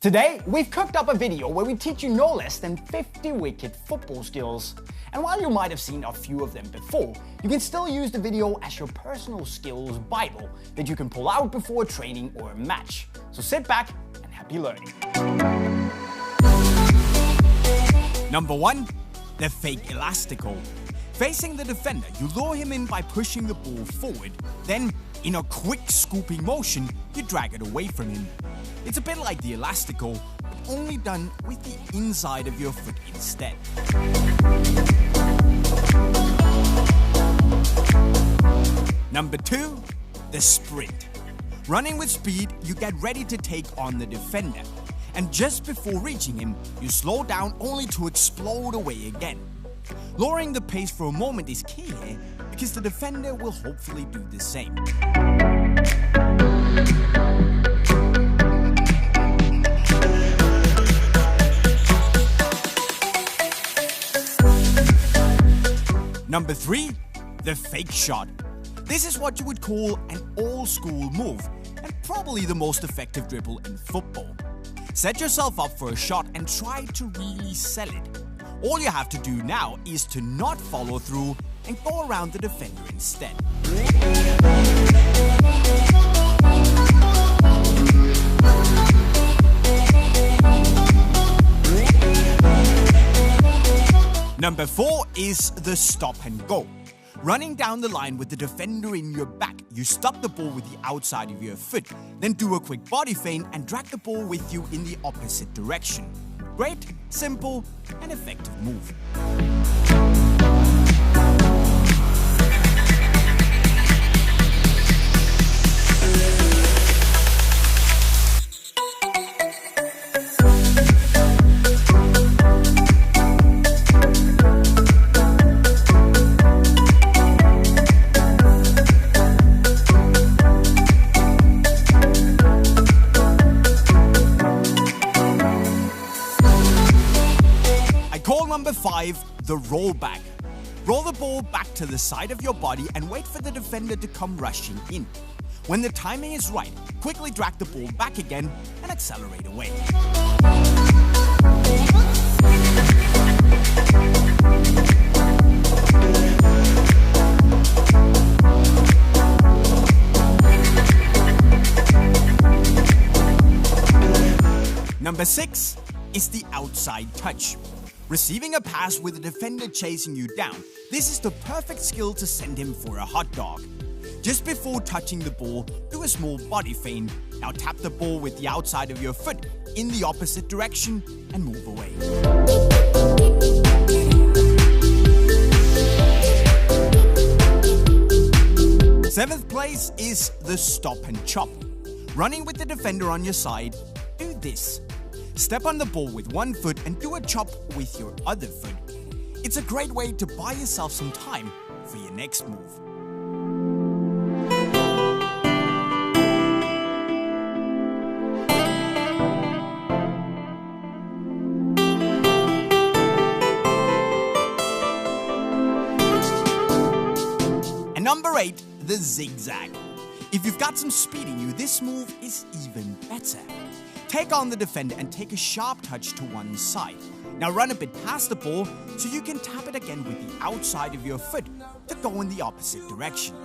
Today, we've cooked up a video where we teach you no less than 50 wicked football skills. And while you might have seen a few of them before, you can still use the video as your personal skills Bible that you can pull out before a training or a match. So sit back and happy learning. Number 1. The fake elastical. Facing the defender, you lure him in by pushing the ball forward. Then, in a quick scooping motion, you drag it away from him. It's a bit like the elastical, but only done with the inside of your foot instead. Number 2. The sprint. Running with speed, you get ready to take on the defender. And just before reaching him, you slow down only to explode away again. Lowering the pace for a moment is key here, because the defender will hopefully do the same. Number 3. The fake shot. This is what you would call an old-school move, and probably the most effective dribble in football. Set yourself up for a shot and try to really sell it. All you have to do now is to not follow through and go around the defender instead. Number 4 is the stop and go. Running down the line with the defender in your back, you stop the ball with the outside of your foot, then do a quick body feint and drag the ball with you in the opposite direction. Great, simple, and effective move. Number 5, the rollback. Roll the ball back to the side of your body and wait for the defender to come rushing in. When the timing is right, quickly drag the ball back again and accelerate away. Number 6 is the outside touch. Receiving a pass with a defender chasing you down, this is the perfect skill to send him for a hot dog. Just before touching the ball, do a small body feint. Now tap the ball with the outside of your foot in the opposite direction and move away. Seventh place is the stop and chop. Running with the defender on your side, do this. Step on the ball with one foot and do a chop with your other foot. It's a great way to buy yourself some time for your next move. And number 8, the zigzag. If you've got some speed in you, this move is even better. Take on the defender and take a sharp touch to one side. Now run a bit past the ball so you can tap it again with the outside of your foot to go in the opposite direction.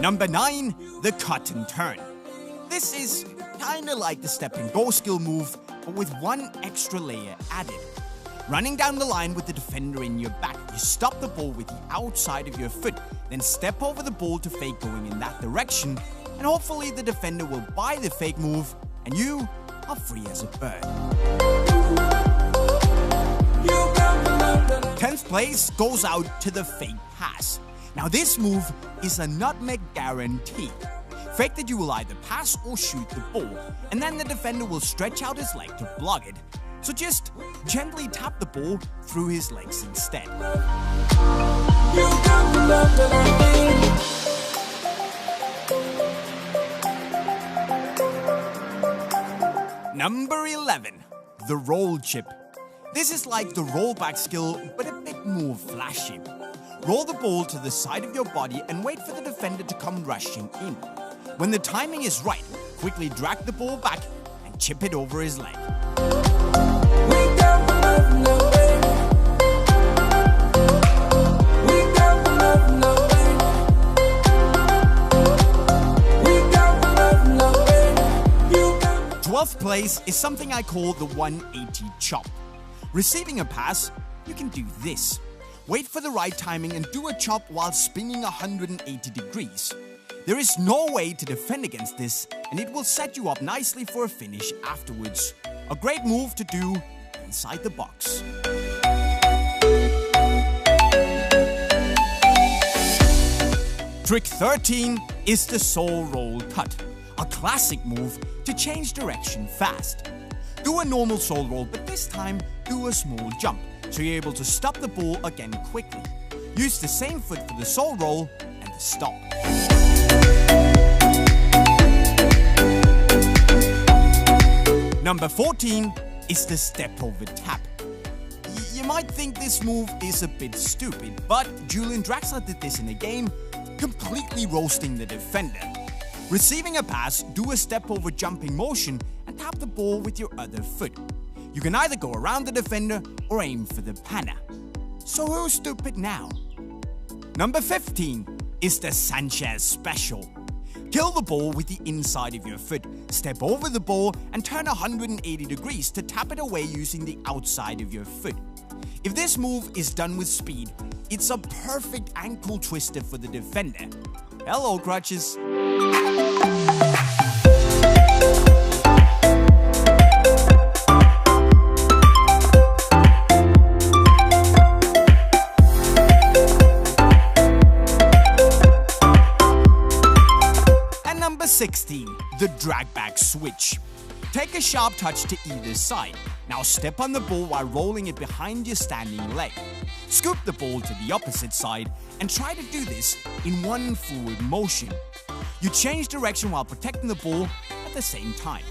Number 9, the cut and turn. This is kinda like the step and go skill move, but with one extra layer added. Running down the line with the defender in your back, you stop the ball with the outside of your foot, then step over the ball to fake going in that direction, and hopefully the defender will buy the fake move, and you are free as a bird. 10th place goes out to the fake pass. Now this move is a nutmeg guarantee. Fake that you will either pass or shoot the ball, and then the defender will stretch out his leg to block it. So just gently tap the ball through his legs instead. Number 11, the roll chip. This is like the rollback skill, but a bit more flashy. roll the ball to the side of your body and wait for the defender to come rushing in. When the timing is right, quickly drag the ball back and chip it over his leg. 12th place is something I call the 180 chop. Receiving a pass, you can do this. Wait for the right timing and do a chop while spinning 180 degrees. There is no way to defend against this, and it will set you up nicely for a finish afterwards. A great move to do inside the box. Trick 13 is the soul roll cut, a classic move to change direction fast. Do a normal soul roll, but this time do a small jump, so you're able to stop the ball again quickly. Use the same foot for the soul roll and the stop. Number 14 is the step over tap. You might think this move is a bit stupid, but Julian Draxler did this in a game, completely roasting the defender. Receiving a pass, do a step over jumping motion and tap the ball with your other foot. You can either go around the defender or aim for the panna. So who's stupid now? Number 15 is the Sanchez special. Kill the ball with the inside of your foot, step over the ball and turn 180 degrees to tap it away using the outside of your foot. If this move is done with speed, it's a perfect ankle twister for the defender. Hello, crutches. And number 16, the drag back switch. Take a sharp touch to either side. Now step on the ball while rolling it behind your standing leg. Scoop the ball to the opposite side and try to do this in one forward motion. You change direction while protecting the ball at the same time.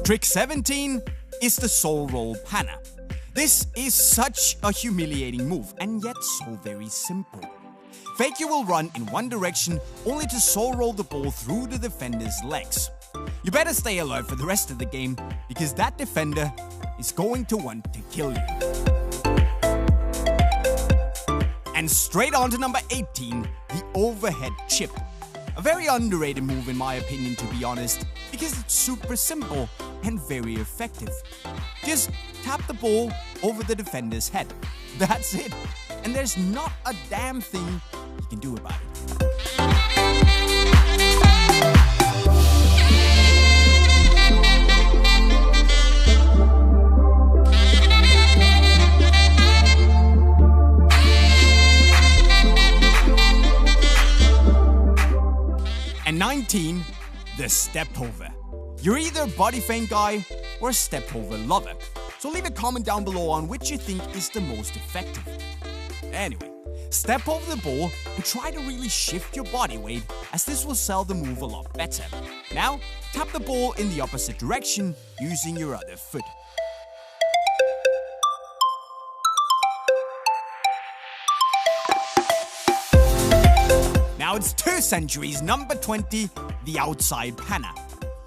Trick 17 is the soul roll panna. This is such a humiliating move and yet so very simple. Fake you will run in one direction only to soul roll the ball through the defender's legs. You better stay alert for the rest of the game because that defender is going to want to kill you. And straight on to number 18, the overhead chip. A very underrated move in my opinion, to be honest, because it's super simple and very effective. Just tap the ball over the defender's head. That's it. And there's not a damn thing you can do about it. And 19, the step over. You're either a body feint guy or a step over lover. So leave a comment down below on which you think is the most effective. Anyway, step over the ball and try to really shift your body weight, as this will sell the move a lot better. Now, tap the ball in the opposite direction using your other foot. Now it's 2 centuries, number 20, the outside panna.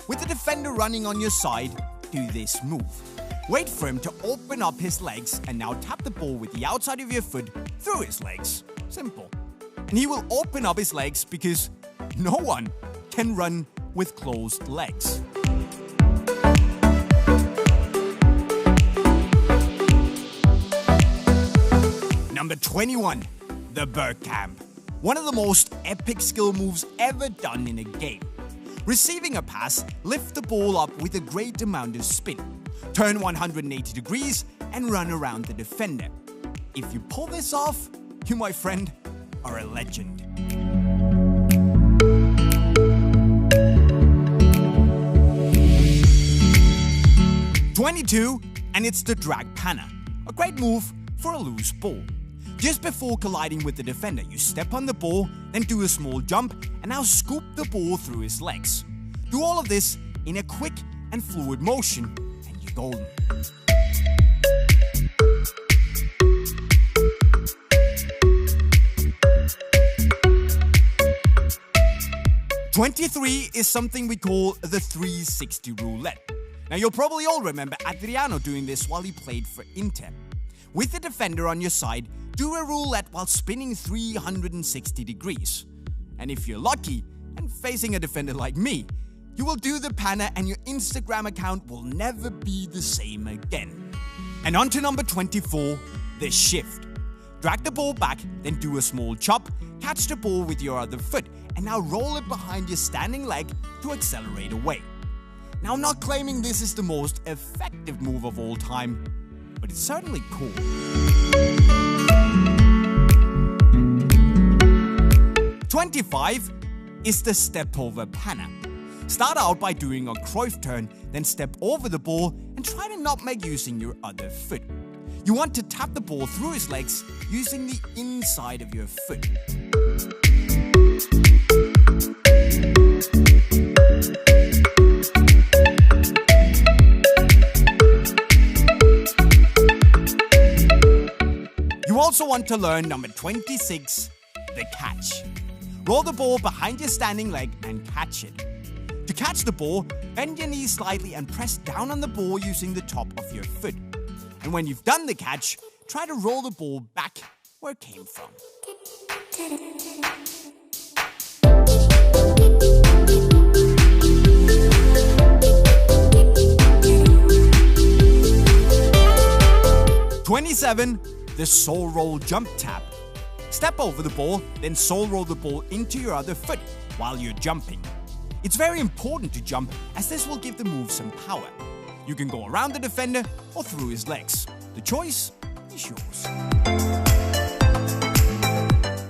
With the defender running on your side, do this move. Wait for him to open up his legs and now tap the ball with the outside of your foot through his legs. Simple. And he will open up his legs because no one can run with closed legs. Number 21, the Bergkamp. One of the most epic skill moves ever done in a game. Receiving a pass, lift the ball up with a great amount of spin. Turn 180 degrees and run around the defender. If you pull this off, you, my friend, are a legend. #22, and it's the drag panna. A great move for a loose ball. Just before colliding with the defender, you step on the ball, then do a small jump, and now scoop the ball through his legs. Do all of this in a quick and fluid motion, and you're golden. #23 is something we call the 360 roulette. Now you'll probably all remember Adriano doing this while he played for Inter. With the defender on your side, do a roulette while spinning 360 degrees. And if you're lucky, and facing a defender like me, you will do the panna and your Instagram account will never be the same again. And on to number 24, the shift. Drag the ball back, then do a small chop, catch the ball with your other foot, and now roll it behind your standing leg to accelerate away. Now I'm not claiming this is the most effective move of all time, but it's certainly cool. #25 is the step over panna. Start out by doing a Cruyff turn, then step over the ball and try to not make using your other foot. You want to tap the ball through his legs using the inside of your foot. You also want to learn number 26, the catch. Roll the ball behind your standing leg and catch it. To catch the ball, bend your knees slightly and press down on the ball using the top of your foot. And when you've done the catch, try to roll the ball back where it came from. #27, the soul roll jump tap. Step over the ball, then soul roll the ball into your other foot while you're jumping. It's very important to jump as this will give the move some power. You can go around the defender or through his legs. The choice is yours.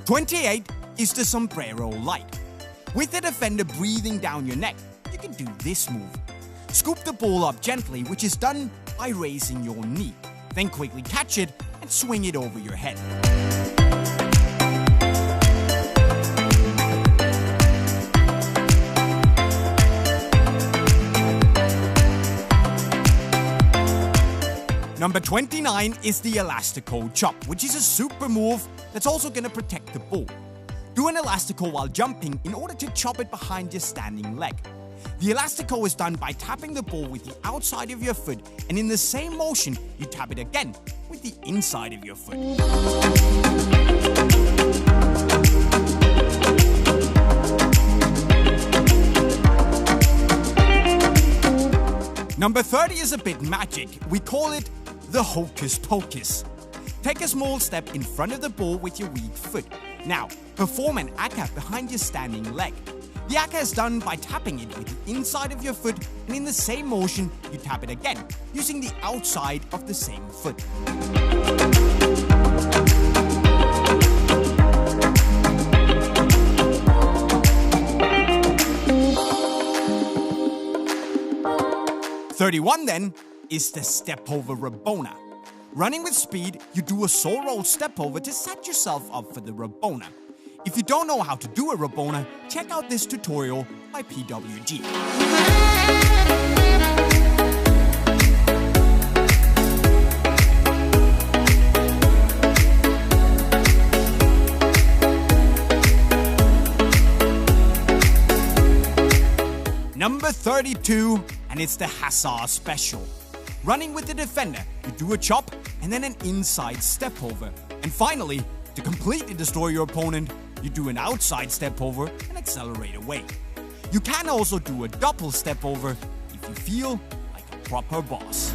#28 is the sombrero light. With the defender breathing down your neck, you can do this move. Scoop the ball up gently, which is done by raising your knee. Then quickly catch it and swing it over your head. Number 29 is the elastico chop, which is a super move that's also going to protect the ball. Do an elastico while jumping in order to chop it behind your standing leg. The elastico is done by tapping the ball with the outside of your foot, and in the same motion, you tap it again with the inside of your foot. Number 30 is a bit magic. We call it the hocus pocus. Take a small step in front of the ball with your weak foot. Now, perform an aka behind your standing leg. The aka is done by tapping it with the inside of your foot, and in the same motion, you tap it again, using the outside of the same foot. #31 then is the step over Rabona. Running with speed, you do a soul roll step over to set yourself up for the Rabona. If you don't know how to do a Rabona, check out this tutorial by PWG. Number 32, and it's the Hazard special. Running with the defender, you do a chop and then an inside step over. And finally, to completely destroy your opponent, you do an outside step over and accelerate away. You can also do a double step over if you feel like a proper boss.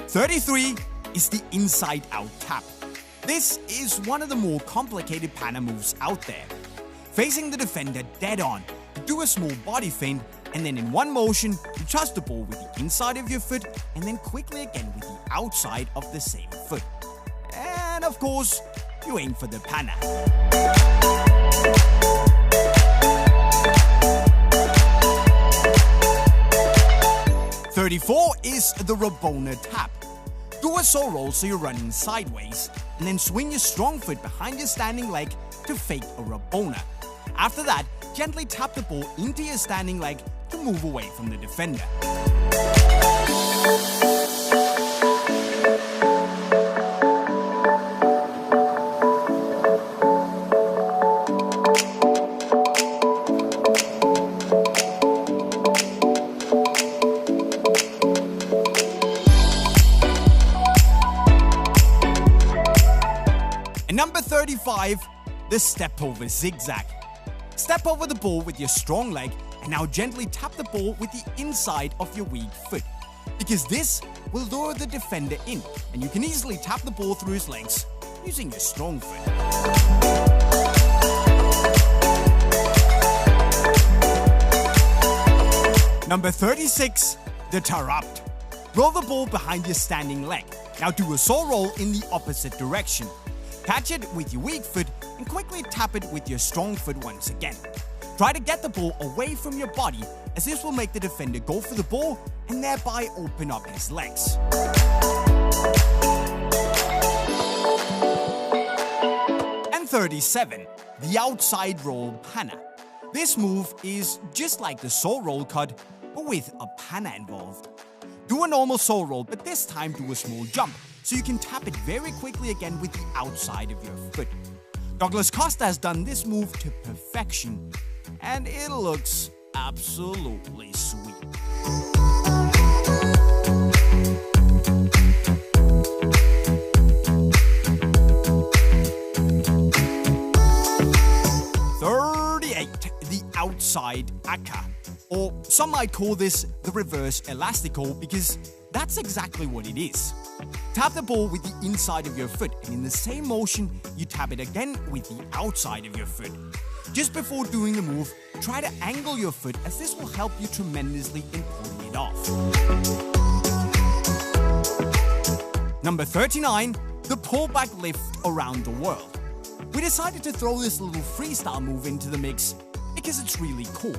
#33 is the inside-out tap. This is one of the more complicated panna moves out there. Facing the defender dead on, you do a small body feint, and then in one motion, you touch the ball with the inside of your foot, and then quickly again with the outside of the same foot. And of course, you aim for the panna. 34 is the Rabona tap. Do a saw roll so you're running sideways, and then swing your strong foot behind your standing leg to fake a Rabona. After that, gently tap the ball into your standing leg to move away from the defender. And number 35, the step over zigzag. Step over the ball with your strong leg and now gently tap the ball with the inside of your weak foot, because this will lure the defender in and you can easily tap the ball through his legs using your strong foot. Number 36, the tarapt. Roll the ball behind your standing leg. Now do a saw roll in the opposite direction. Catch it with your weak foot and quickly tap it with your strong foot once again. Try to get the ball away from your body, as this will make the defender go for the ball and thereby open up his legs. And 37, the outside roll panna. This move is just like the saw roll cut, but with a panna involved. Do a normal saw roll, but this time do a small jump, so you can tap it very quickly again with the outside of your foot. Douglas Costa has done this move to perfection, and it looks absolutely sweet. The outside aka, or some might call this the reverse elastico, because that's exactly what it is. Tap the ball with the inside of your foot, and in the same motion, you tap it again with the outside of your foot. Just before doing the move, try to angle your foot, as this will help you tremendously in pulling it off. Number 39, the pullback lift around the world. We decided to throw this little freestyle move into the mix because it's really cool.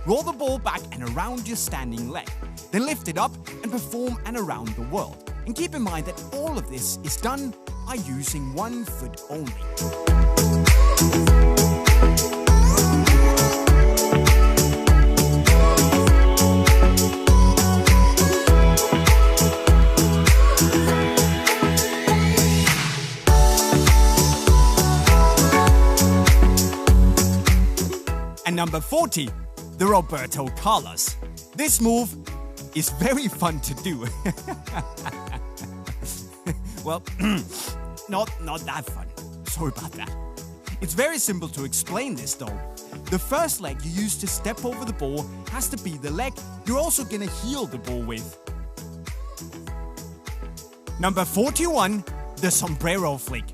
Roll the ball back and around your standing leg, then lift it up and perform an around the world. And keep in mind that all of this is done by using one foot only. And number 40, the Roberto Carlos. This move is very fun to do. Well, not that fun. Sorry about that. It's very simple to explain this though. The first leg you use to step over the ball has to be the leg you're also gonna heel the ball with. Number 41, the sombrero flick.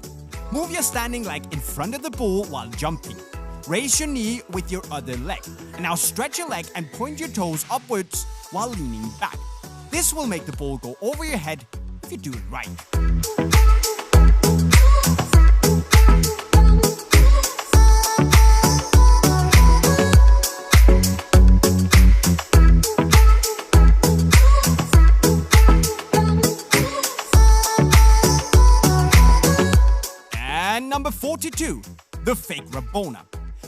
Move your standing leg in front of the ball while jumping. Raise your knee with your other leg, and now stretch your leg and point your toes upwards while leaning back. This will make the ball go over your head if you do it right. And number 42, the fake Rabona.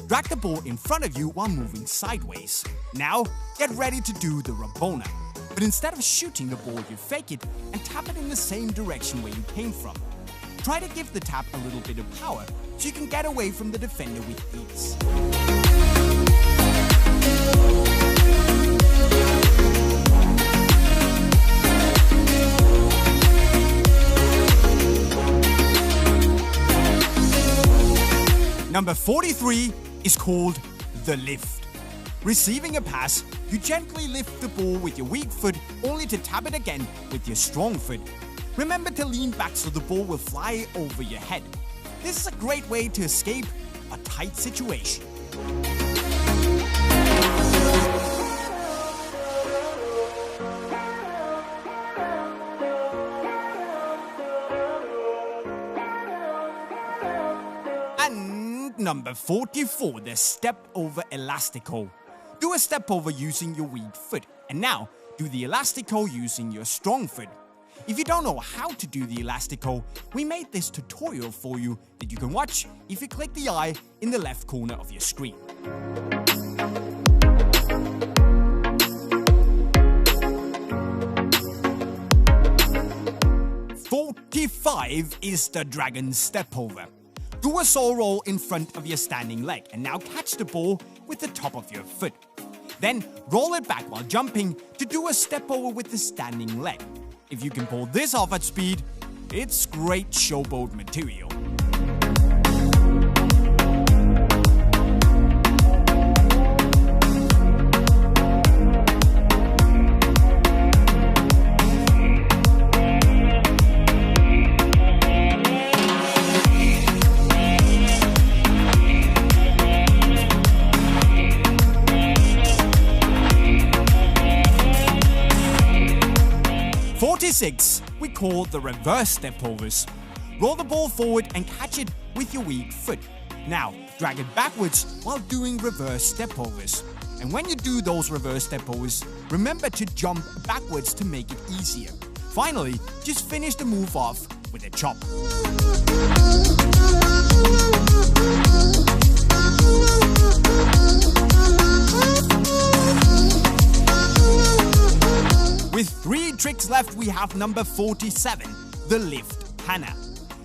Drag the ball in front of you while moving sideways. Now, get ready to do the Rabona. But instead of shooting the ball, you fake it and tap it in the same direction where you came from. Try to give the tap a little bit of power so you can get away from the defender with ease. Number 43 is called the lift. Receiving a pass, you gently lift the ball with your weak foot only to tap it again with your strong foot. Remember to lean back so the ball will fly over your head. This is a great way to escape a tight situation. And number 44, the step over elastico. Do a step over using your weak foot. And now, do the elastico using your strong foot. If you don't know how to do the elastico, we made this tutorial for you that you can watch if you click the eye in the left corner of your screen. "45 is the dragon step over. Do a saw roll in front of your standing leg and now catch the ball with the top of your foot. Then roll it back while jumping to do a step over with the standing leg. If you can pull this off at speed, it's great showboat material." "46 we call the reverse step overs. Roll the ball forward and catch it with your weak foot. Now, drag it backwards while doing reverse step overs. And when you do those reverse step overs, remember to jump backwards to make it easier. Finally, just finish the move off with a chop. With 3 tricks left, we have number 47, the lift Hannah.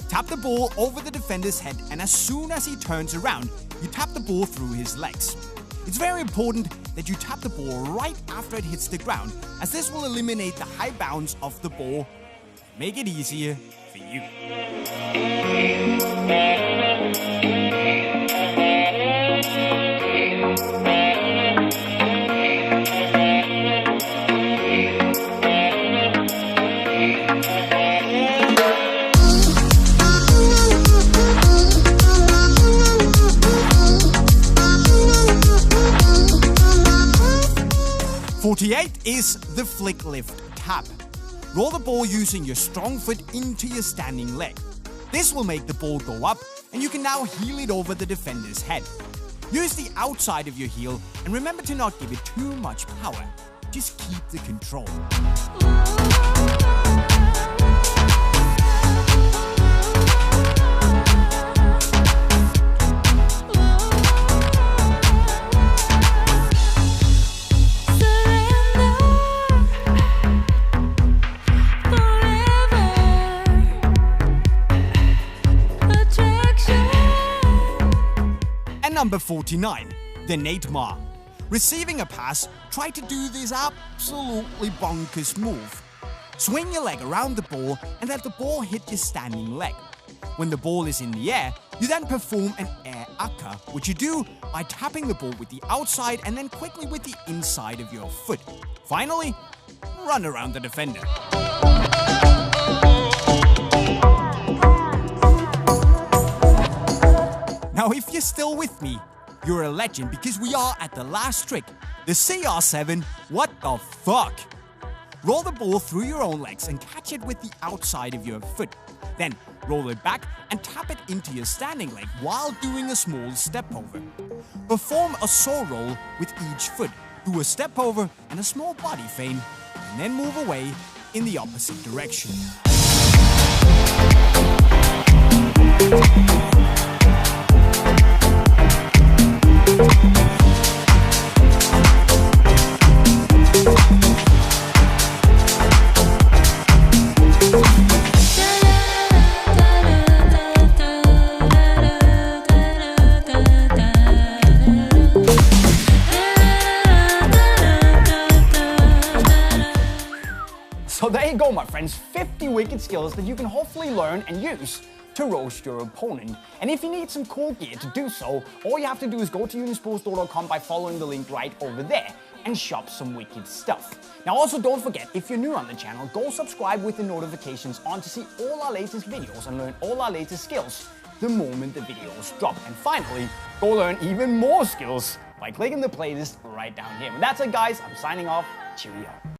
Tap the ball over the defender's head, and as soon as he turns around, you tap the ball through his legs. It's very important that you tap the ball right after it hits the ground, as this will eliminate the high bounce of the ball, make it easier for you. "48 is the flick lift tap. Roll the ball using your strong foot into your standing leg. This will make the ball go up, and you can now heel it over the defender's head. Use the outside of your heel, and remember to not give it too much power. Just keep the control." Number 49, the Neymar. Receiving a pass, try to do this absolutely bonkers move. Swing your leg around the ball and let the ball hit your standing leg. When the ball is in the air, you then perform an air akka, which you do by tapping the ball with the outside and then quickly with the inside of your foot. Finally, run around the defender. Now, if you're still with me, you're a legend because we are at the last trick, the CR7 what the fuck. Roll the ball through your own legs and catch it with the outside of your foot. Then roll it back and tap it into your standing leg while doing a small step over. Perform a saw roll with each foot, do a step over and a small body feint, and then move away in the opposite direction. So there you go, my friends, 50 wicked skills that you can hopefully learn and use to roast your opponent. And if you need some cool gear to do so, all you have to do is go to unisports.com by following the link right over there and shop some wicked stuff. Now also don't forget, if you're new on the channel, go subscribe with the notifications on to see all our latest videos and learn all our latest skills the moment the videos drop. And finally, go learn even more skills by clicking the playlist right down here. And that's it, guys. I'm signing off. Cheerio.